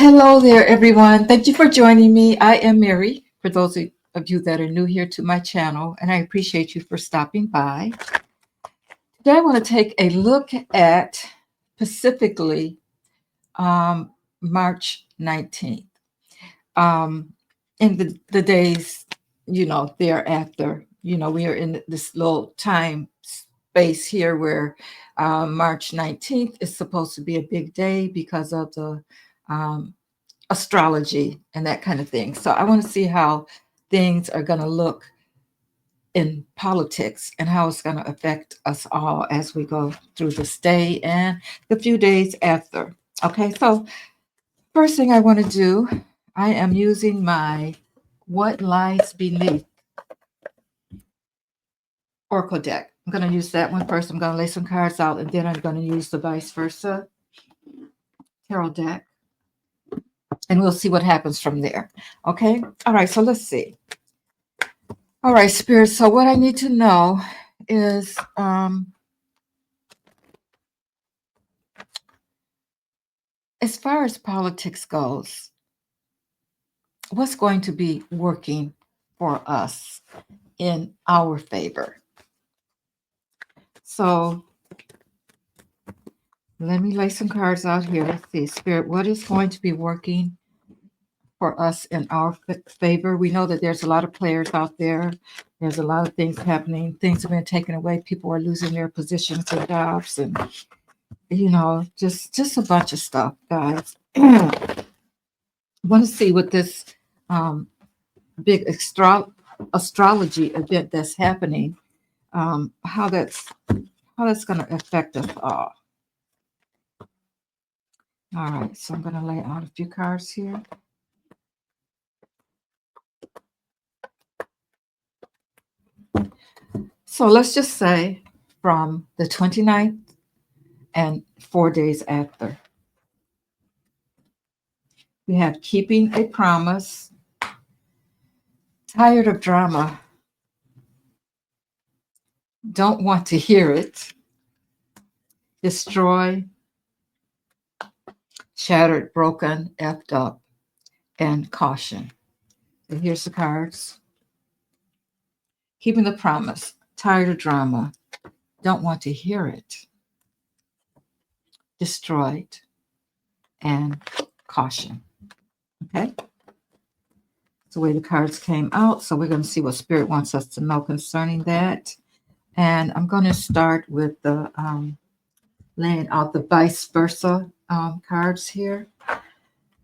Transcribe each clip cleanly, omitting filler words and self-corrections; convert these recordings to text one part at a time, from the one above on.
Hello there, everyone. Thank you for joining me. I am Mary, for those of you that are new here to my channel, and I appreciate you for stopping by. Today, I want to take a look at specifically March 19th. In the days, thereafter, we are in this little time space here where March 19th is supposed to be a big day because of the um, astrology and that kind of thing. So I want to see how things are going to look in politics and how it's going to affect us all as we go through this day and the few days after. Okay, so first thing I want to do, I am using my What Lies Beneath Oracle deck. I'm going to use that one first. I'm going to lay some cards out, and then I'm going to use the vice versa tarot deck, and we'll see what happens from there. Okay, all right, so let's see. All right, Spirit. So what I need to know is as far as politics goes, what's going to be working for us in our favor? So let me lay some cards out here. Let's see, Spirit, what is going to be working for us in our favor? We know that there's a lot of players out there. There's a lot of things happening. Things have been taken away. People are losing their positions and jobs, and just a bunch of stuff, guys. I want to see what this big astrology event that's happening, how that's going to affect us all. All right, so I'm going to lay out a few cards here. So let's just say from the 29th and 4 days after, we have keeping a promise, tired of drama, don't want to hear it, destroy, shattered, broken, effed up, and caution. So here's the cards. Keeping the promise, tired of drama, don't want to hear it, destroyed, and caution. Okay? That's the way the cards came out. So we're going to see what Spirit wants us to know concerning that. And I'm going to start with the laying out the vice versa cards here.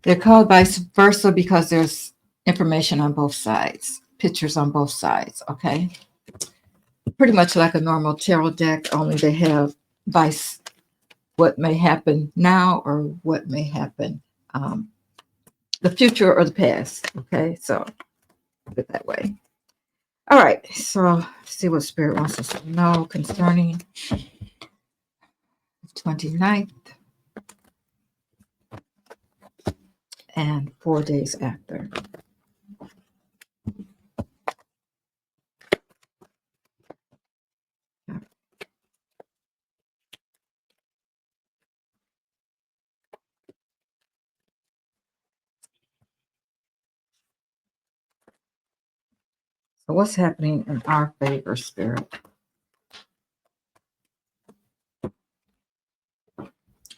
They're called vice versa because there's information on both sides, pictures on both sides, okay? Pretty much like a normal tarot deck, only they have vice, what may happen now or what may happen the future or the past, okay? So put it that way. All right, so see what Spirit wants us to know concerning the 29th and 4 days after. So what's happening in our favor, Spirit?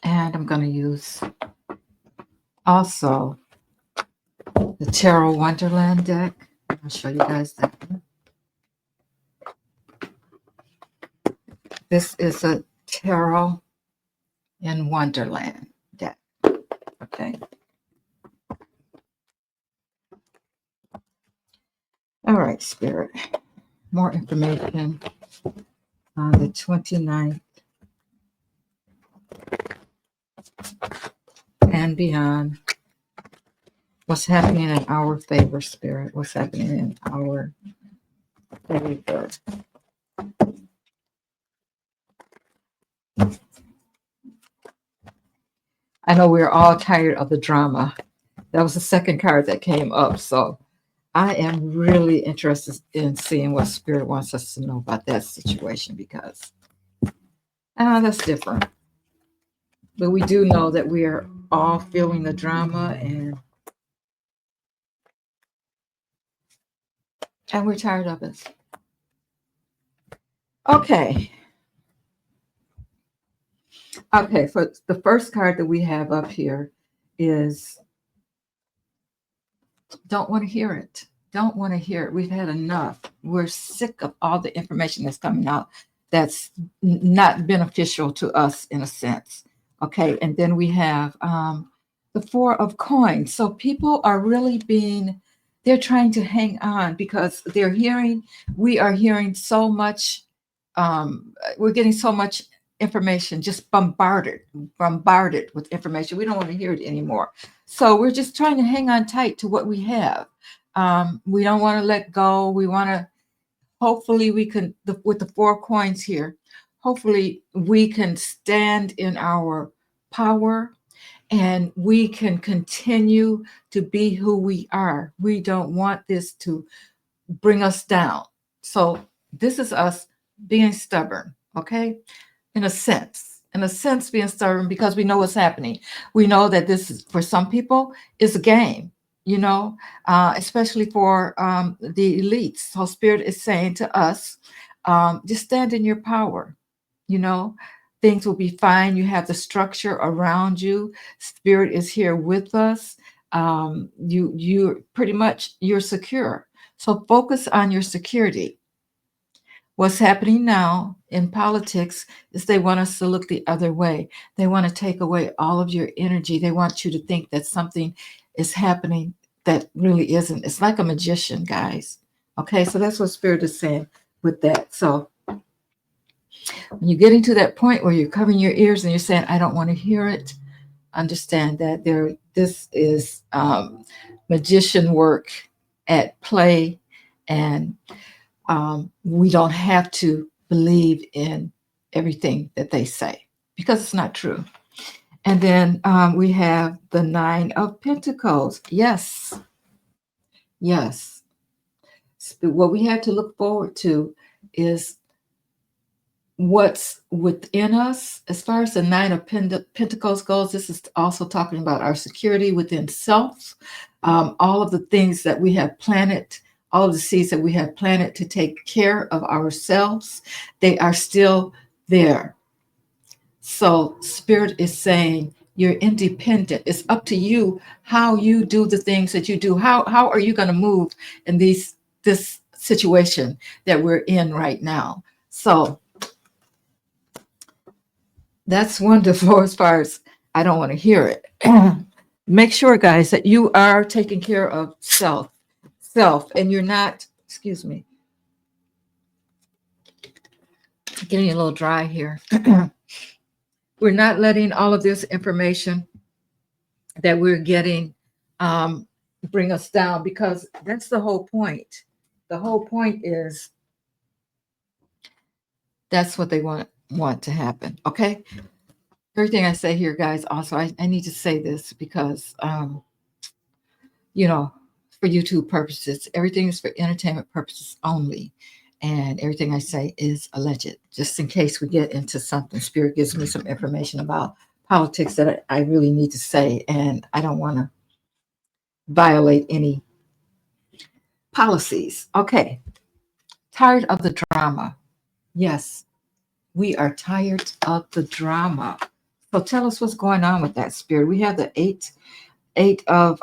And I'm going to use also the Tarot Wonderland deck. I'll show you guys that one. This is a Tarot in Wonderland deck. Okay. All right, Spirit. More information on the 29th and beyond. What's happening in our favor, Spirit? What's happening in our favor? I know we're all tired of the drama. That was the second card that came up. So I am really interested in seeing what Spirit wants us to know about that situation because that's different. But we do know that we are all feeling the drama, and we're tired of it. Okay. Okay, so the first card that we have up here is don't want to hear it. Don't want to hear it. We've had enough. We're sick of all the information that's coming out that's not beneficial to us in a sense. Okay, and then we have the Four of Coins. So people are really they're trying to hang on because we are hearing so much, we're getting so much information, just bombarded with information. We don't want to hear it anymore. So we're just trying to hang on tight to what we have. We don't want to let go. We want to, hopefully we can, with the Four Coins here, hopefully we can stand in our power and we can continue to be who we are. We don't want this to bring us down. So this is us being stubborn, okay? In a sense being stubborn because we know what's happening. We know that this is, for some people, is a game, especially for the elites. So Spirit is saying to us, just stand in your power. Things will be fine. You have the structure around you. Spirit is here with us. You pretty much, you're secure. So focus on your security. What's happening now in politics is they want us to look the other way. They want to take away all of your energy. They want you to think that something is happening that really isn't. It's like a magician, guys. Okay, so that's what Spirit is saying with that. So when you're getting to that point where you're covering your ears and you're saying, I don't want to hear it, understand that this is magician work at play, and we don't have to believe in everything that they say because it's not true. And then we have the Nine of Pentacles. Yes. What we have to look forward to is what's within us. As far as the Nine of Pentacles goes, this is also talking about our security within self, all of the things that we have planted, all of the seeds that we have planted to take care of ourselves, they are still there. So Spirit is saying you're independent. It's up to you how you do the things that you do. How are you going to move in this situation that we're in right now? So that's wonderful as far as I don't want to hear it. Make sure, guys, that you are taking care of self, and you're not, excuse me, getting a little dry here. We're not letting all of this information that we're getting bring us down, because that's the whole point. The whole point is that's what they want to happen. Okay. Everything I say here, guys, also, I need to say this because, for YouTube purposes, everything is for entertainment purposes only. And everything I say is alleged, just in case we get into something. Spirit gives me some information about politics that I really need to say, and I don't want to violate any policies. Okay. Tired of the drama. Yes, we are tired of the drama. So tell us what's going on with that, Spirit. We have the eight of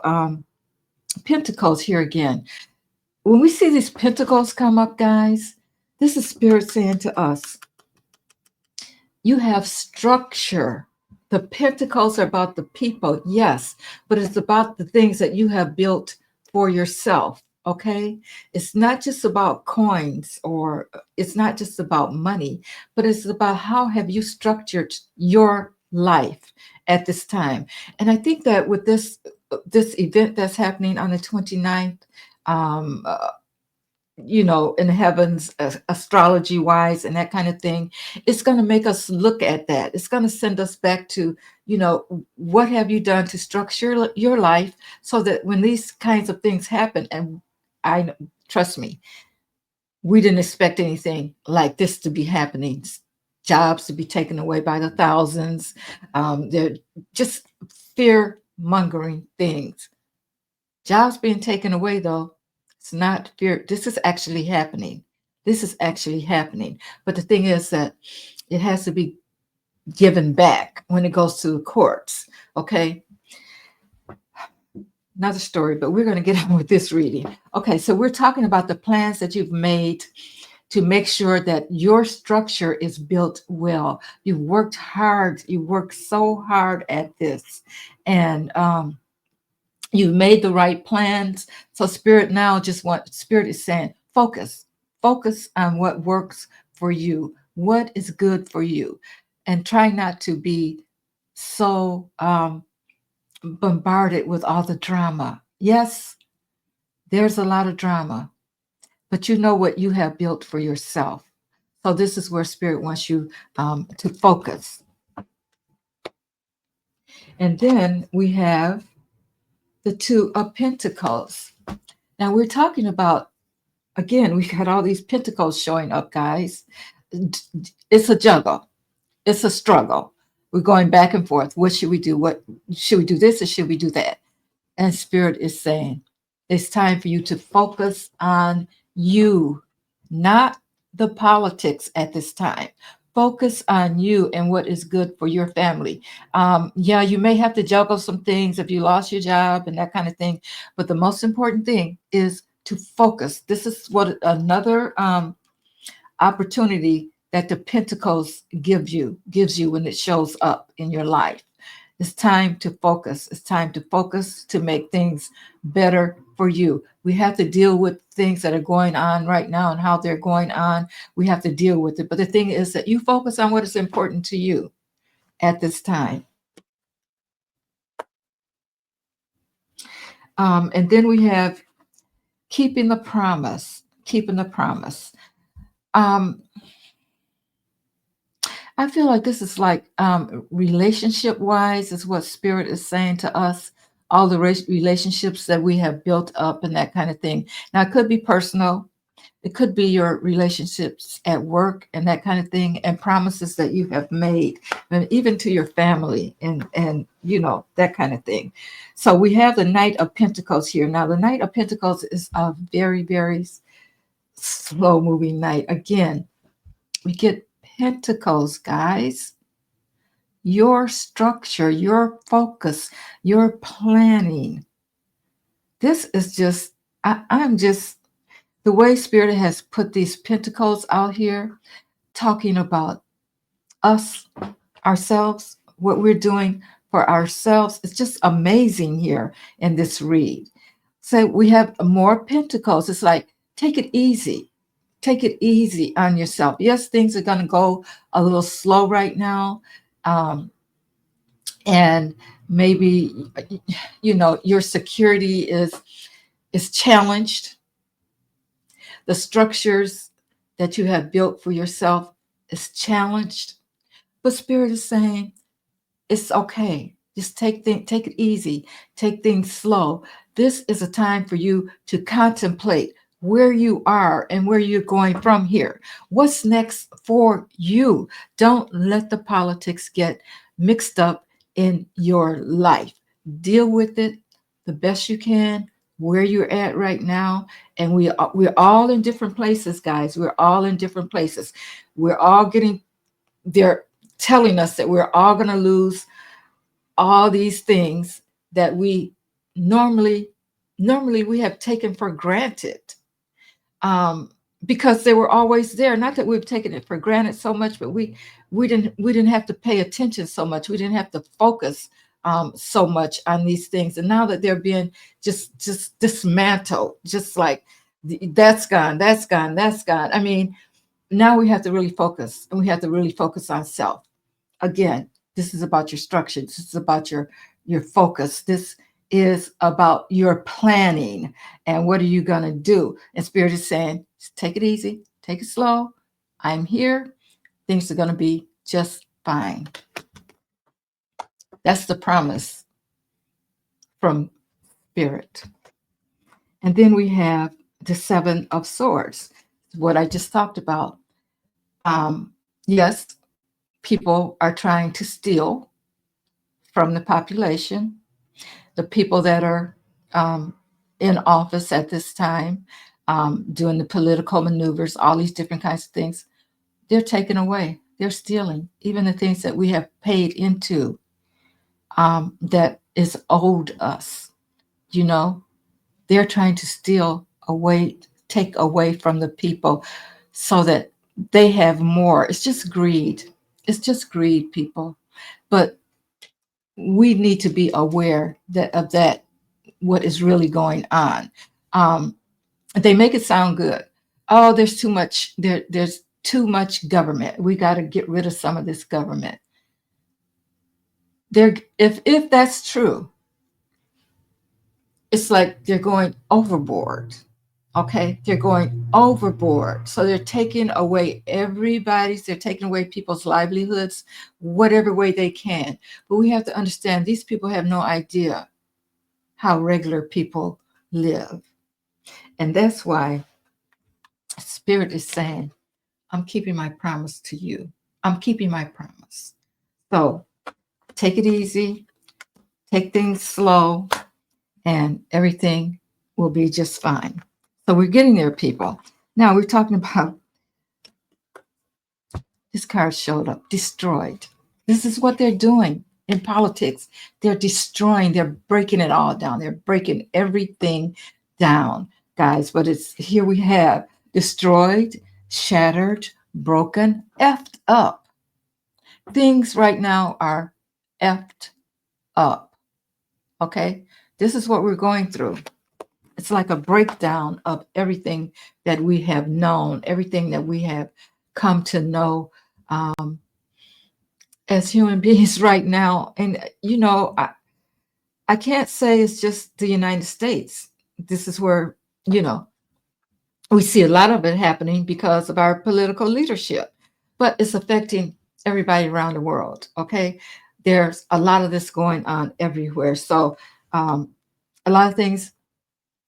Pentacles here again. When we see these pentacles come up, guys, this is Spirit saying to us, you have structure. The pentacles are about the people, yes, but it's about the things that you have built for yourself. Okay, it's not just about coins, or it's not just about money, but it's about how have you structured your life at this time. And I think that with this event that's happening on the 29th, in the heavens, astrology wise, and that kind of thing, it's going to make us look at that. It's going to send us back to, what have you done to structure your life so that when these kinds of things happen, and trust me, we didn't expect anything like this to be happening. Jobs to be taken away by the thousands. They're just fear mongering things. Jobs being taken away, though, it's not fear. This is actually happening. This is actually happening. But the thing is that it has to be given back when it goes to the courts. Okay. Another story, but we're going to get on with this reading. Okay. So we're talking about the plans that you've made to make sure that your structure is built well. You've worked hard. You worked so hard at this. And, you've made the right plans. So spirit now just what spirit is saying, focus on what works for you, what is good for you, and try not to be so bombarded with all the drama. Yes, there's a lot of drama, but you know what you have built for yourself. So this is where spirit wants you to focus. And then we have the Two of Pentacles. Now we're talking about, again, we got all these pentacles showing up, guys. It's a juggle. It's a struggle. We're going back and forth. What should we do? What should we do this or should we do that? And spirit is saying, it's time for you to focus on you, not the politics at this time. Focus on you and what is good for your family. Yeah, you may have to juggle some things if you lost your job and that kind of thing. But the most important thing is to focus. This is what another opportunity that the Pentacles gives you when it shows up in your life. It's time to focus. It's time to focus to make things better for you. We have to deal with things that are going on right now and how they're going on. We have to deal with it. But the thing is that you focus on what is important to you at this time. And then we have keeping the promise. Keeping the promise. I feel like this is like relationship wise is what spirit is saying to us, all the relationships that we have built up and that kind of thing. Now it could be personal, it could be your relationships at work and that kind of thing, and promises that you have made, and even to your family and you know, that kind of thing. So we have the Knight of Pentacles here. Now the Knight of Pentacles is a very, very slow moving knight. Again, we get Pentacles, guys. Your structure, your focus, your planning. This is just, I'm just, the way Spirit has put these Pentacles out here, talking about us, ourselves, what we're doing for ourselves. It's just amazing here in this read. So we have more Pentacles. It's like, take it easy. Take it easy on yourself. Yes, things are going to go a little slow right now. And maybe, you know, your security is challenged. The structures that you have built for yourself is challenged. But Spirit is saying, it's okay. Just take it easy. Take things slow. This is a time for you to contemplate where you are and where you're going from here. What's next for you? Don't let the politics get mixed up in your life. Deal with it the best you can where you're at right now. And we're all in different places, guys. We're all in different places. We're all getting, they're telling us that we're all going to lose all these things that we normally we have taken for granted, because they were always there. Not that we've taken it for granted so much, but we didn't have to pay attention so much. We didn't have to focus so much on these things. And now that they're being just dismantled, just like that's gone, that's gone, that's gone. I mean, now we have to really focus, and we have to really focus on self. Again, this is about your structure. This is about your focus. This is about your planning and what are you going to do. And Spirit is saying, just take it easy, take it slow. I'm here. Things are going to be just fine. That's the promise from Spirit. And then we have the Seven of Swords, what I just talked about. Yes, people are trying to steal from the population, the people that are um, in office at this time, doing the political maneuvers, all these different kinds of things. They're taken away. They're stealing even the things that we have paid into, that is owed us. You know, they're trying to steal away, take away from the people so that they have more. It's just greed. It's just greed, people. But we need to be aware that of that, what is really going on. Um, they make it sound good. Oh, there's too much. There's too much government. We got to get rid of some of this government. There, if that's true, it's like they're going overboard. Okay, they're going overboard. So they're taking away everybody's. They're taking away people's livelihoods, whatever way they can. But we have to understand these people have no idea how regular people live, and that's why Spirit is saying, I'm keeping my promise to you. I'm keeping my promise. So take it easy, take things slow, and everything will be just fine. So we're getting there, people. Now we're talking about this card showed up, destroyed. This is what they're doing in politics. They're destroying, they're breaking it all down. They're breaking everything down, guys. But it's here we have destroyed, shattered, broken, effed up. Things right now are effed up. Okay? This is what we're going through. It's like a breakdown of everything that we have known, everything that we have come to know as human beings right now. And, you know, I can't say it's just the United States. This is where, you know, we see a lot of it happening because of our political leadership, but it's affecting everybody around the world. Okay. There's a lot of this going on everywhere. So, a lot of things,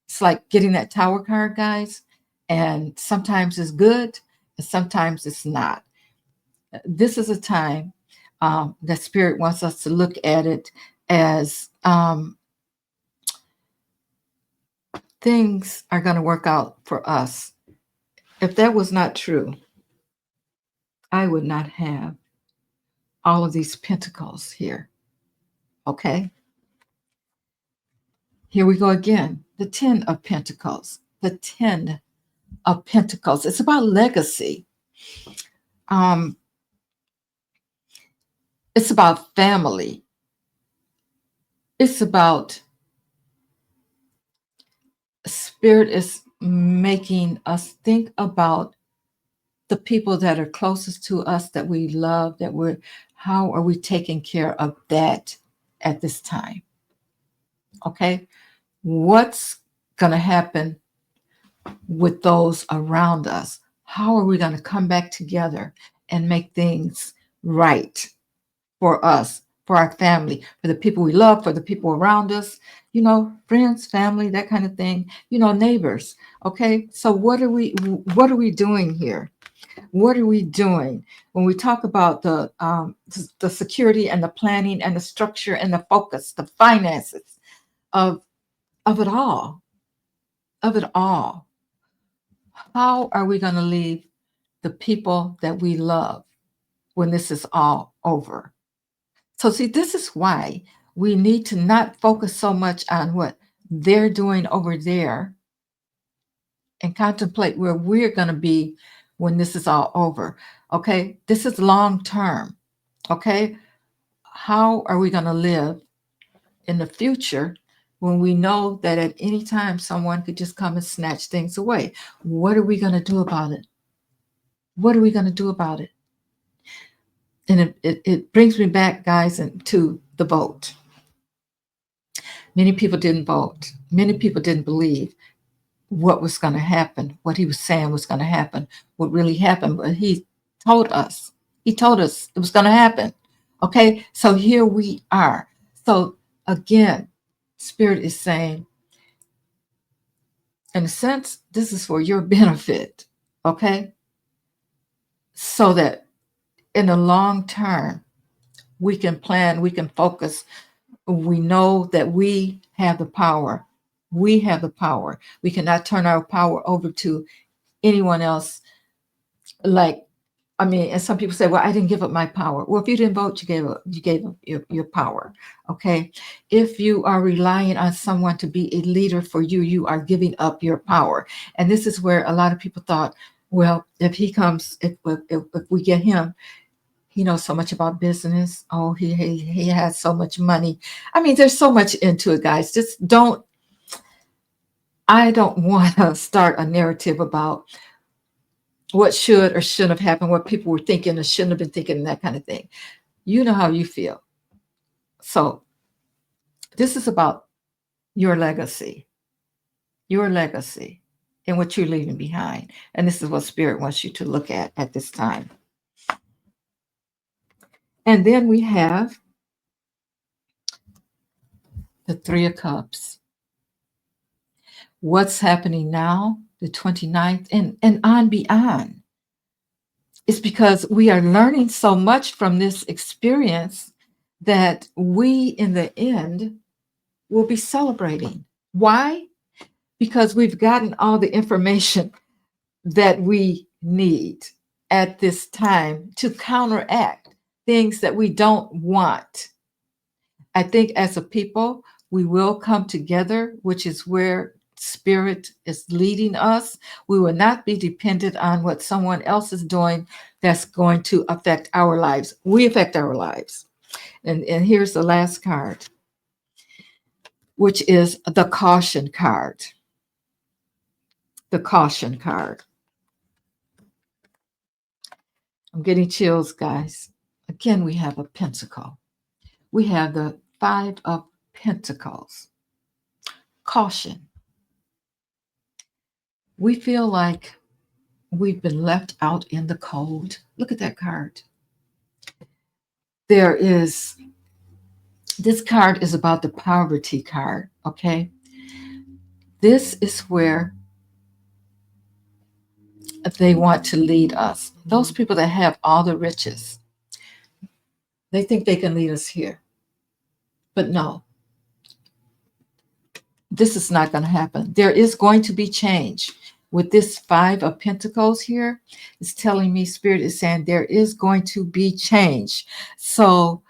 it's like getting that tower card, guys, and sometimes it's good and sometimes it's not. This is a time that Spirit wants us to look at it as things are going to work out for us. If that was not true, I would not have all of these pentacles here. Okay? Here we go again. The 10 of Pentacles. The 10 of Pentacles. It's about legacy. It's about family. It's about Spirit is making us think about the people that are closest to us, that we love, that we're, how are we taking care of that at this time? Okay. What's going to happen with those around us? How are we going to come back together and make things right for us, for our family, for the people we love, for the people around us, you know, friends, family, that kind of thing, you know, neighbors. Okay. So what are we doing here? What are we doing when we talk about the security and the planning and the structure and the focus, the finances of it all, of it all? How are we going to leave the people that we love when this is all over? So see, this is why we need to not focus so much on what they're doing over there and contemplate where we're going to be when this is all over. Okay, this is long term. Okay, how are we going to live in the future when we know that at any time someone could just come and snatch things away? What are we going to do about it? What are we going to do about it? And it brings me back, guys, to the vote. Many people didn't vote. Many people didn't believe what was going to happen, what he was saying was going to happen, what really happened. But he told us. He told us it was going to happen. Okay, so here we are. So again, Spirit is saying, in a sense, this is for your benefit. Okay, so that in the long term, We can plan, we can focus. We know that we have the power. We have the power. We cannot turn our power over to anyone else. Like, I mean, and some people say, well, I didn't give up my power. Well, if you didn't vote, you gave up your power. Okay. If you are relying on someone to be a leader for you, you are giving up your power. And this is where a lot of people thought, well, if he comes, if we get him, he knows so much about business. Oh, he has so much money. I mean, there's so much into it, guys. Just don't. I don't want to start a narrative about what should or shouldn't have happened, what people were thinking or shouldn't have been thinking, and that kind of thing. You know how you feel. So this is about your legacy, and what you're leaving behind. And this is what Spirit wants you to look at this time. And then we have the Three of Cups. What's happening now, the 29th, and on beyond. It's because we are learning so much from this experience that we, in the end, will be celebrating. Why? Because we've gotten all the information that we need at this time to counteract things that we don't want. I think as a people, we will come together, which is where Spirit is leading us. We will not be dependent on what someone else is doing that's going to affect our lives. We affect our lives. And here's the last card, which is the caution card. The caution card. I'm getting chills, guys. Again, we have a pentacle. We have the Five of Pentacles. Caution. We feel like we've been left out in the cold. Look at that card. This card is about the poverty card, okay? This is where they want to lead us. Those people that have all the riches, they think they can lead us here. But no, this is not going to happen. There is going to be change. With this Five of Pentacles here, it's telling me, Spirit is saying there is going to be change. So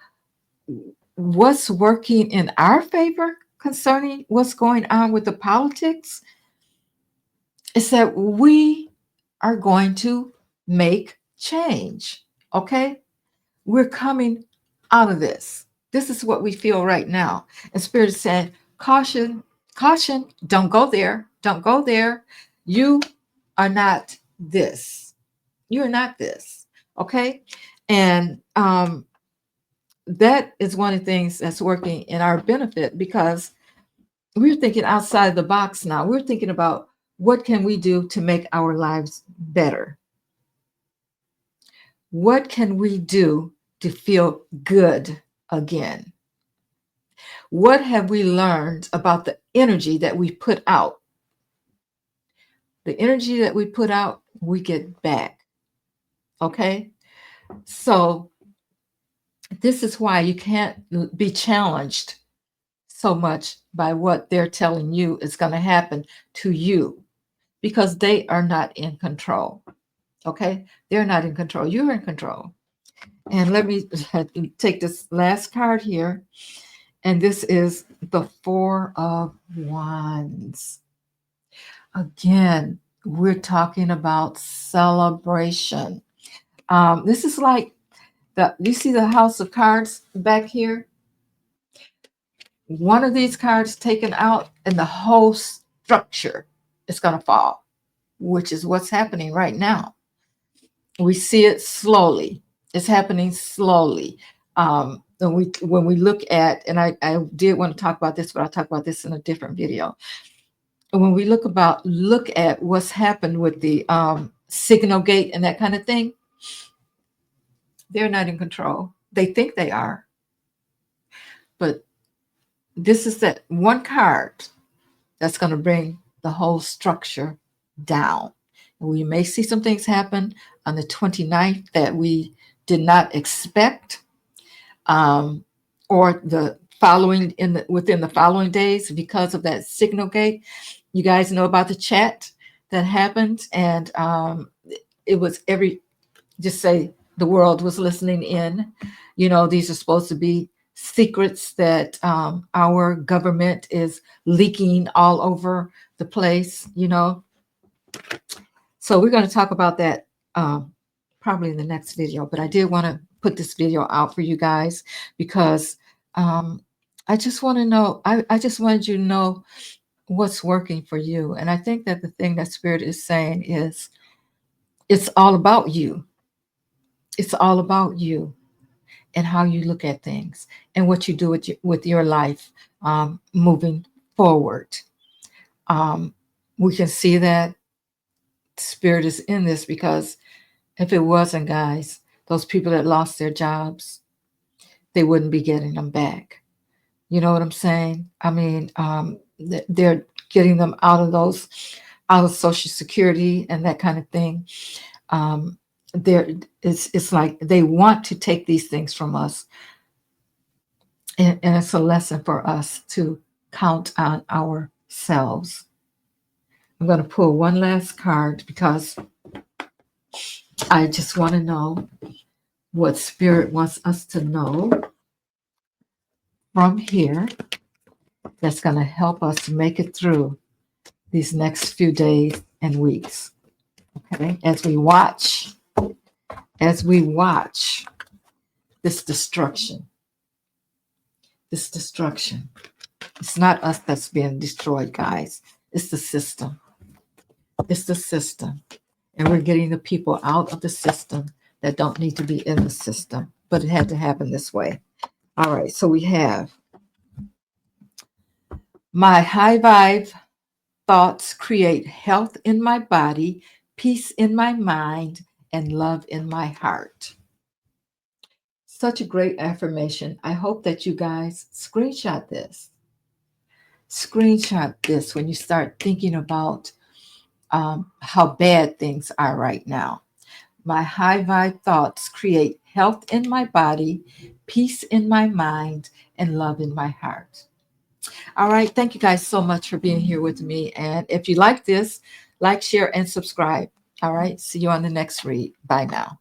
what's working in our favor concerning what's going on with the politics is that we are going to make change. Okay? We're coming out of this. This is what we feel right now. And Spirit is saying, caution, caution, don't go there. Don't go there. You are not this. You're not this. Okay? And that is one of the things that's working in our benefit, because we're thinking outside the box now. We're thinking about what can we do to make our lives better? What can we do to feel good again? What have we learned about the energy that we put out? The energy that we put out, we get back. Okay? So this is why you can't be challenged so much by what they're telling you is going to happen to you, because they are not in control. Okay? They're not in control. You're in control. And let me take this last card here. And this is the Four of Wands. Again, we're talking about celebration. This is like you see the House of Cards back here? One of these cards taken out and the whole structure is going to fall, which is what's happening right now. We see it slowly. It's happening slowly. When we look at, and I did want to talk about this, but I'll talk about this in a different video. When we look at what's happened with the signal gate and that kind of thing, they're not in control. They think they are, but this is that one card that's going to bring the whole structure down. And we may see some things happen on the 29th that we did not expect. or the following within the following days because of that signal gate. You guys know about the chat that happened, and it was just say the world was listening in. These are supposed to be secrets that our government is leaking all over the place. So we're going to talk about that probably in the next video, but I did want to put this video out for you guys because I just want to know, I just wanted you to know what's working for you. And I think that the thing that Spirit is saying is it's all about you. It's all about you and how you look at things and what you do with your life moving forward. We can see that Spirit is in this because if it wasn't, guys, those people that lost their jobs, they wouldn't be getting them back. You know what I'm saying? I mean, they're getting them out of Social Security and that kind of thing. It's like they want to take these things from us, and it's a lesson for us to count on ourselves. I'm going to pull one last card because I just want to know what Spirit wants us to know from here that's going to help us to make it through these next few days and weeks. Okay, as we watch this destruction. It's not us that's being destroyed, guys. It's the system. It's the system. And we're getting the people out of the system that don't need to be in the system. But it had to happen this way. All right, so we have my high vibe thoughts create health in my body, peace in my mind, and love in my heart. Such a great affirmation. I hope that you guys screenshot this. Screenshot this when you start thinking about how bad things are right now. My high vibe thoughts create health in my body, peace in my mind, and love in my heart. All right. Thank you guys so much for being here with me. And if you like this, like, share, and subscribe. All right. See you on the next read. Bye now.